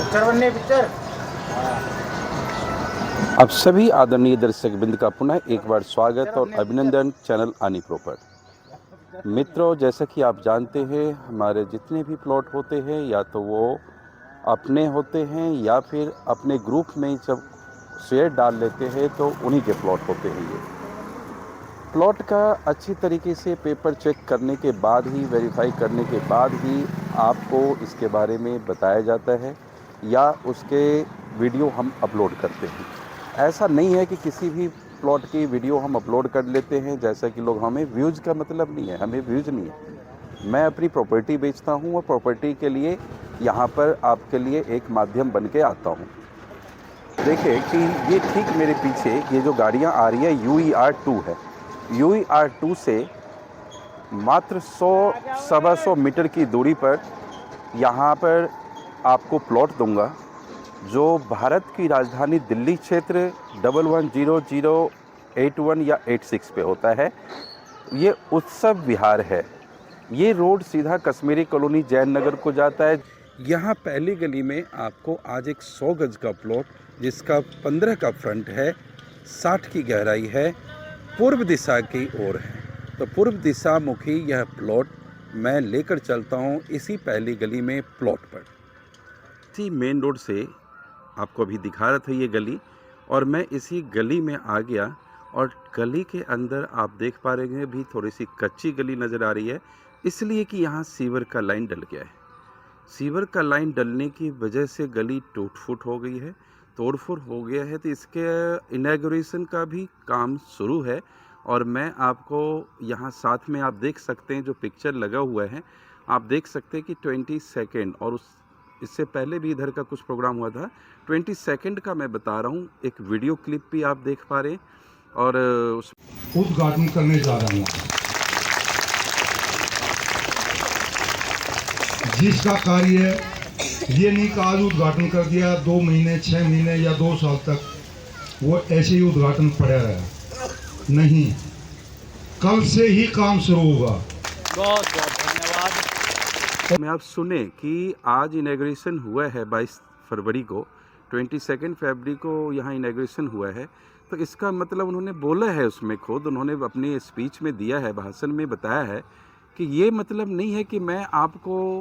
Picture बनने picture. अब सभी आदरणीय दर्शकवृंद का पुनः एक बार स्वागत और अभिनंदन चैनल आनी प्रॉपर। मित्रों, जैसा कि आप जानते हैं, हमारे जितने भी प्लॉट होते हैं या तो वो अपने होते हैं या फिर अपने ग्रुप में जब शेयर डाल लेते हैं तो उन्हीं के प्लॉट होते हैं। ये प्लॉट का अच्छी तरीके से पेपर चेक करने के बाद ही, वेरीफाई करने के बाद ही आपको इसके बारे में बताया जाता है या उसके वीडियो हम अपलोड करते हैं। ऐसा नहीं है कि किसी भी प्लॉट की वीडियो हम अपलोड कर लेते हैं जैसा कि लोग, हमें व्यूज़ का मतलब नहीं है, हमें व्यूज़ नहीं है। मैं अपनी प्रॉपर्टी बेचता हूँ और प्रॉपर्टी के लिए यहाँ पर आपके लिए एक माध्यम बन के आता हूँ। देखिए कि ये ठीक मेरे पीछे ये जो गाड़ियाँ आ रही है UER2 है। UER2 से मात्र 100-125 मीटर की दूरी पर यहाँ पर आपको प्लॉट दूंगा जो भारत की राजधानी दिल्ली क्षेत्र 110081 या 86 पे होता है। ये उत्सव विहार है। ये रोड सीधा कश्मीरी कॉलोनी जैन नगर को जाता है। यहाँ पहली गली में आपको आज एक 100 गज का प्लॉट जिसका 15 का फ्रंट है, 60 की गहराई है, पूर्व दिशा की ओर है। तो पूर्व दिशा मुखी यह प्लॉट मैं लेकर चलता हूँ इसी पहली गली में प्लॉट पर। इसी मेन रोड से आपको अभी दिखा रहा था ये गली, और मैं इसी गली में आ गया और गली के अंदर आप देख पा रहे हैं भी थोड़ी सी कच्ची गली नज़र आ रही है, इसलिए कि यहाँ सीवर का लाइन डल गया है। सीवर का लाइन डलने की वजह से गली टूट फूट हो गई है, तोड़फोड़ हो गया है। तो इसके इनॉग्रेशन का भी काम शुरू है और मैं आपको यहाँ साथ में आप देख सकते हैं जो पिक्चर लगा हुआ है, आप देख सकते हैं कि 22 और इससे पहले भी इधर का कुछ प्रोग्राम हुआ था। 22 का मैं बता रहा हूँ, एक वीडियो क्लिप भी आप देख पा रहे हैं और उस उद्घाटन करने जा रहा हूँ जिसका कार्य ये नहीं कि आज उद्घाटन कर दिया 2 महीने 6 महीने या 2 साल तक वो ऐसे ही उद्घाटन पड़ा रहा। नहीं, कल से ही काम शुरू होगा। बहुत बहुत धन्यवाद। में आप सुने कि आज इनॉग्रेशन हुआ है 22 फरवरी को, 22 फरवरी को यहाँ इनॉग्रेशन हुआ है। तो इसका मतलब उन्होंने बोला है, उसमें खुद उन्होंने अपनी स्पीच में दिया है, भाषण में बताया है कि ये मतलब नहीं है कि मैं आपको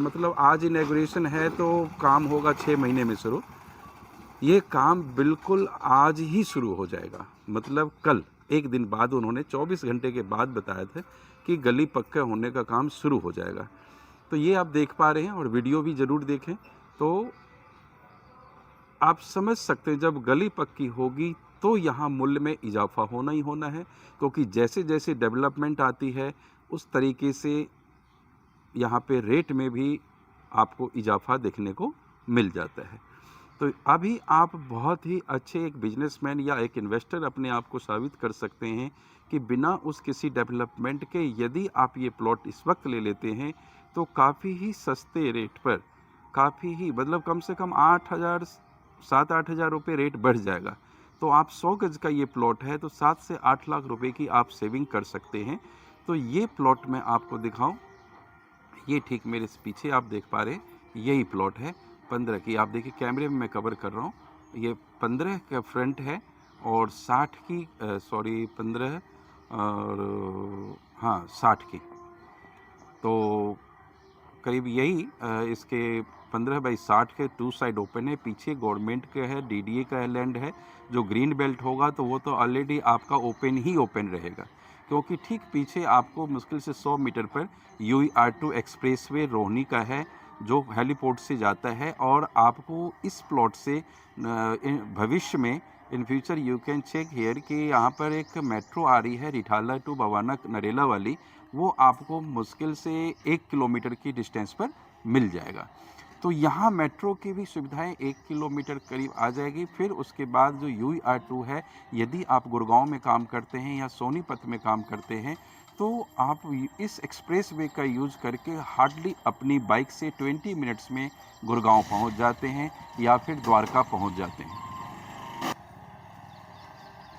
मतलब आज इनॉग्रेशन है तो काम होगा 6 महीने में शुरू। ये काम बिल्कुल आज ही शुरू हो जाएगा, मतलब कल, एक दिन बाद उन्होंने 24 घंटे के बाद बताया था कि गली पक्का होने का काम शुरू हो जाएगा। तो ये आप देख पा रहे हैं और वीडियो भी ज़रूर देखें तो आप समझ सकते हैं जब गली पक्की होगी तो यहाँ मूल्य में इजाफा होना ही होना है, क्योंकि जैसे जैसे डेवलपमेंट आती है उस तरीके से यहाँ पे रेट में भी आपको इजाफा देखने को मिल जाता है। तो अभी आप बहुत ही अच्छे एक बिजनेसमैन या एक इन्वेस्टर अपने आप को साबित कर सकते हैं कि बिना उस किसी डेवलपमेंट के यदि आप ये प्लॉट इस वक्त ले लेते हैं तो काफ़ी ही सस्ते रेट पर, काफ़ी ही मतलब कम से कम 8,000 7-8 हज़ार रुपये रेट बढ़ जाएगा। तो आप 100 गज का ये प्लॉट है तो 7 से 8 लाख रुपए की आप सेविंग कर सकते हैं। तो ये प्लॉट मैं आपको दिखाऊं, ये ठीक मेरे पीछे आप देख पा रहे हैं, यही प्लॉट है 15 की। आप देखिए कैमरे में मैं कवर कर रहा हूँ, ये 15 का फ्रंट है और 60 की 15 और हाँ 60 की। तो करीब यही इसके 15/60 के 2 साइड ओपन है। पीछे गवर्नमेंट का है, DDA का लैंड है। जो ग्रीन बेल्ट होगा तो वो तो ऑलरेडी आपका ओपन ही ओपन रहेगा, क्योंकि ठीक पीछे आपको मुश्किल से 100 मीटर पर UER2 एक्सप्रेसवे रोहिणी का है जो हेलीपोर्ट से जाता है। और आपको इस प्लॉट से भविष्य में in future you can check here कि यहाँ पर एक मेट्रो आ रही है रिठाला टू बवाना नरेला वाली, वो आपको मुश्किल से 1 किलोमीटर की डिस्टेंस पर मिल जाएगा। तो यहाँ मेट्रो की भी सुविधाएं 1 किलोमीटर करीब आ जाएगी। फिर उसके बाद जो UER2 है, यदि आप गुड़गांव में काम करते हैं या सोनीपत में काम करते हैं तो आप इस एक्सप्रेस वे का यूज़ करके हार्डली अपनी बाइक से 20 मिनट्स में गुड़गांव पहुंच जाते हैं या फिर द्वारका पहुंच जाते हैं।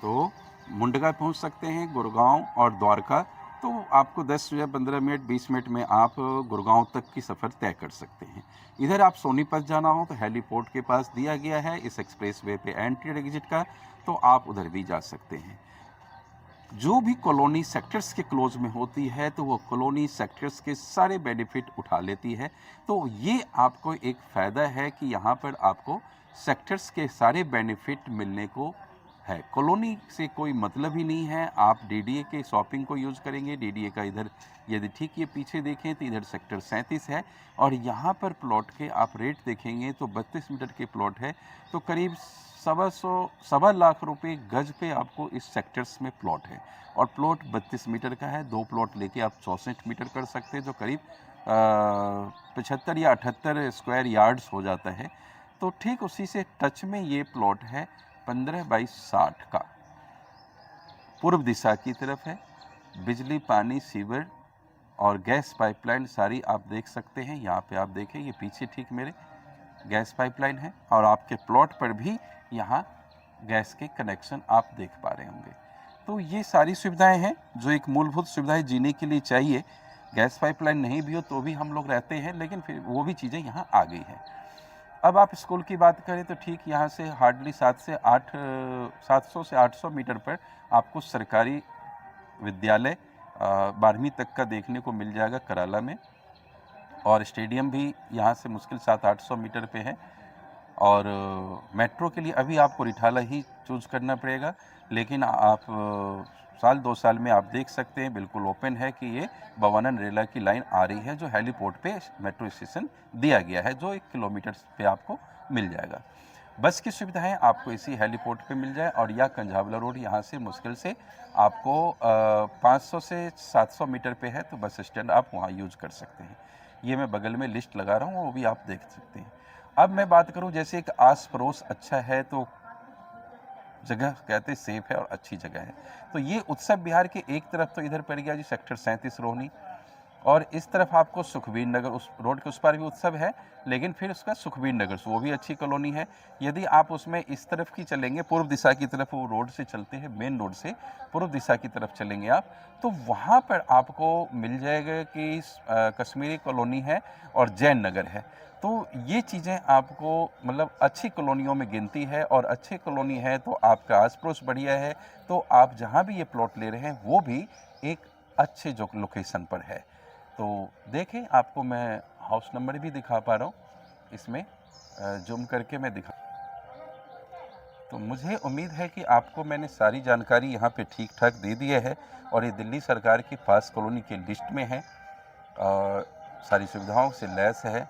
तो मुंडका पहुंच सकते हैं, गुड़गांव और द्वारका तो आपको 10 या 15 मिनट 20 मिनट में आप गुड़गांव तक की सफ़र तय कर सकते हैं। इधर आप सोनीपत जाना हो तो हेलीपोर्ट के पास दिया गया है इस एक्सप्रेसवे पे एंट्री और एग्जिट का, तो आप उधर भी जा सकते हैं। जो भी कॉलोनी सेक्टर्स के क्लोज में होती है तो वो कॉलोनी सेक्टर्स के सारे बेनिफिट उठा लेती है। तो ये आपको एक फ़ायदा है कि यहाँ पर आपको सेक्टर्स के सारे बेनिफिट मिलने को है। कॉलोनी से कोई मतलब ही नहीं है। आप डीडीए के शॉपिंग को यूज़ करेंगे। डीडीए का इधर यदि ठीक ये पीछे देखें तो इधर सेक्टर 37 है और यहाँ पर प्लॉट के आप रेट देखेंगे तो 32 मीटर के प्लॉट है तो करीब 1.25 लाख रुपए गज पे आपको इस सेक्टर्स में प्लॉट है और प्लॉट 32 मीटर का है। 2 प्लॉट लेके आप 64 मीटर कर सकते हैं जो करीब 75 या 78 स्क्वायर यार्ड्स हो जाता है। तो ठीक उसी से टच में ये प्लॉट है 15/60 का, पूर्व दिशा की तरफ है। बिजली, पानी, सीवर और गैस पाइपलाइन सारी आप देख सकते हैं। यहाँ पे आप देखें ये पीछे ठीक मेरे गैस पाइपलाइन है और आपके प्लॉट पर भी यहाँ गैस के कनेक्शन आप देख पा रहे होंगे। तो ये सारी सुविधाएं हैं जो एक मूलभूत सुविधाएं जीने के लिए चाहिए। गैस पाइपलाइन नहीं भी हो तो भी हम लोग रहते हैं, लेकिन फिर वो भी चीज़ें यहाँ आ गई हैं। अब आप स्कूल की बात करें तो ठीक यहाँ से हार्डली 700 से 800 मीटर पर आपको सरकारी विद्यालय 12वीं तक का देखने को मिल जाएगा कराला में, और स्टेडियम भी यहाँ से मुश्किल 700-800 मीटर पे है। और मेट्रो के लिए अभी आपको रिठाला ही चूज करना पड़ेगा, लेकिन आप साल 2 साल में आप देख सकते हैं बिल्कुल ओपन है कि ये भवानन रेला की लाइन आ रही है जो हेलीपोर्ट पे मेट्रो स्टेशन दिया गया है जो 1 किलोमीटर पे आपको मिल जाएगा। बस की सुविधाएं आपको इसी हेलीपोर्ट पे मिल जाए और या कंझावला रोड यहाँ से मुश्किल से आपको 500 से 700 मीटर पे है तो बस स्टैंड आप वहाँ यूज कर सकते हैं। ये मैं बगल में लिस्ट लगा रहा हूँ, वो भी आप देख सकते हैं। अब मैं बात करूँ जैसे एक आस पड़ोस अच्छा है तो जगह कहते सेफ है और अच्छी जगह है, तो ये उत्सव बिहार के एक तरफ तो इधर पड़ गया जी सेक्टर 37 रोहिणी, और इस तरफ आपको सुखबीर नगर, उस रोड के उस पार भी उत्सव है लेकिन फिर उसका सुखबीर नगर वो भी अच्छी कॉलोनी है। यदि आप उसमें इस तरफ की चलेंगे पूर्व दिशा की तरफ, वो रोड से चलते हैं मेन रोड से पूर्व दिशा की तरफ चलेंगे आप तो वहाँ पर आपको मिल जाएगा कि कश्मीरी कॉलोनी है और जैन नगर है। तो ये चीज़ें आपको मतलब अच्छी कॉलोनियों में गिनती है और अच्छी कॉलोनी है तो आपका आस पड़ोस बढ़िया है, तो आप जहाँ भी ये प्लॉट ले रहे हैं वो भी एक अच्छे जो लोकेशन पर है। तो देखें आपको मैं हाउस नंबर भी दिखा पा रहा हूँ, इसमें जूम करके मैं दिखा। तो मुझे उम्मीद है कि आपको मैंने सारी जानकारी यहाँ पे ठीक ठाक दे दी है और ये दिल्ली सरकार की पास कॉलोनी की लिस्ट में है और सारी सुविधाओं से लैस है।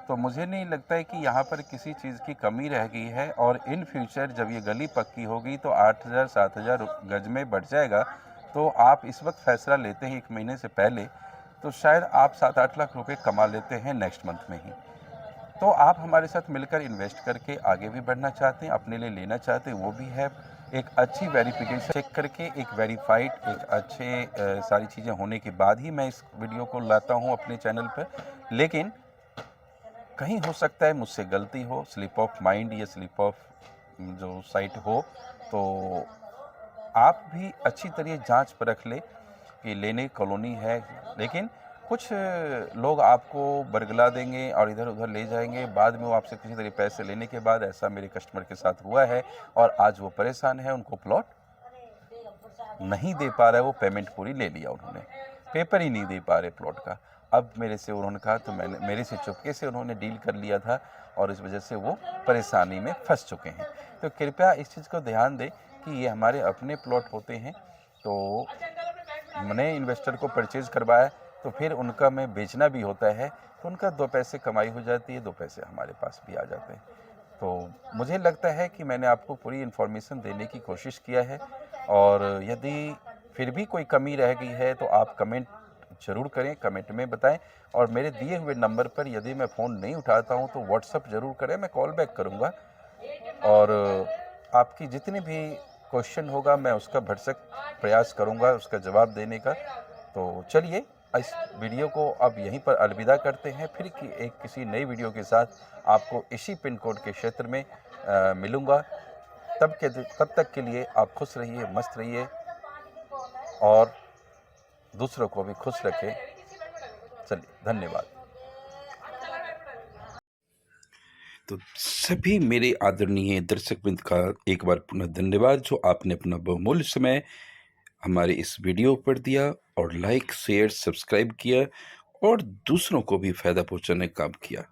तो मुझे नहीं लगता है कि यहाँ पर किसी चीज़ की कमी रह गई है और इन फ्यूचर जब ये गली पक्की होगी तो 8,000-7,000 गज में बढ़ जाएगा। तो आप इस वक्त फैसला लेते हैं 1 महीने से पहले तो शायद आप 7-8 लाख रुपए कमा लेते हैं नेक्स्ट मंथ में ही। तो आप हमारे साथ मिलकर इन्वेस्ट करके आगे भी बढ़ना चाहते हैं, अपने लिए लेना चाहते हैं, वो भी है। एक अच्छी वेरिफिकेशन चेक करके एक वेरीफाइड एक अच्छे सारी चीज़ें होने के बाद ही मैं इस वीडियो को लाता हूँ अपने चैनल पर। लेकिन कहीं हो सकता है मुझसे गलती हो, स्लिप ऑफ माइंड या स्लिप ऑफ जो साइट हो, तो आप भी अच्छी तरह जांच परख ले कि लेने कॉलोनी है। लेकिन कुछ लोग आपको बरगला देंगे और इधर उधर ले जाएंगे, बाद में वो आपसे किसी तरह पैसे लेने के बाद, ऐसा मेरे कस्टमर के साथ हुआ है और आज वो परेशान है, उनको प्लॉट नहीं दे पा रहा है, वो पेमेंट पूरी ले लिया उन्होंने, पेपर ही नहीं दे पा रहे प्लॉट का। अब मेरे से उन्होंने कहा तो मेरे से चुपके से उन्होंने डील कर लिया था और इस वजह से वो परेशानी में फंस चुके हैं। तो कृपया इस चीज़ को ध्यान दें कि ये हमारे अपने प्लॉट होते हैं, तो मैंने इन्वेस्टर को परचेज़ करवाया तो फिर उनका मैं बेचना भी होता है तो उनका 2 पैसे कमाई हो जाती है, 2 पैसे हमारे पास भी आ जाते हैं। तो मुझे लगता है कि मैंने आपको पूरी इन्फॉर्मेशन देने की कोशिश किया है और यदि फिर भी कोई कमी रह गई है तो आप कमेंट ज़रूर करें, कमेंट में बताएं और मेरे दिए हुए नंबर पर यदि मैं फ़ोन नहीं उठाता हूं तो व्हाट्सअप ज़रूर करें, मैं कॉल बैक करूंगा और आपकी जितनी भी क्वेश्चन होगा मैं उसका भरसक प्रयास करूंगा उसका जवाब देने का। तो चलिए इस वीडियो को अब यहीं पर अलविदा करते हैं, फिर किसी नई वीडियो के साथ आपको इसी पिन कोड के क्षेत्र में मिलूँगा। तब तक के लिए आप खुश रहिए, मस्त रहिए और दूसरों को भी खुश रखें। चलिए, धन्यवाद। तो सभी मेरे आदरणीय दर्शकवृंद का एक बार पुनः धन्यवाद, जो आपने अपना बहुमूल्य समय हमारे इस वीडियो पर दिया और लाइक, शेयर, सब्सक्राइब किया और दूसरों को भी फायदा पहुंचाने का काम किया।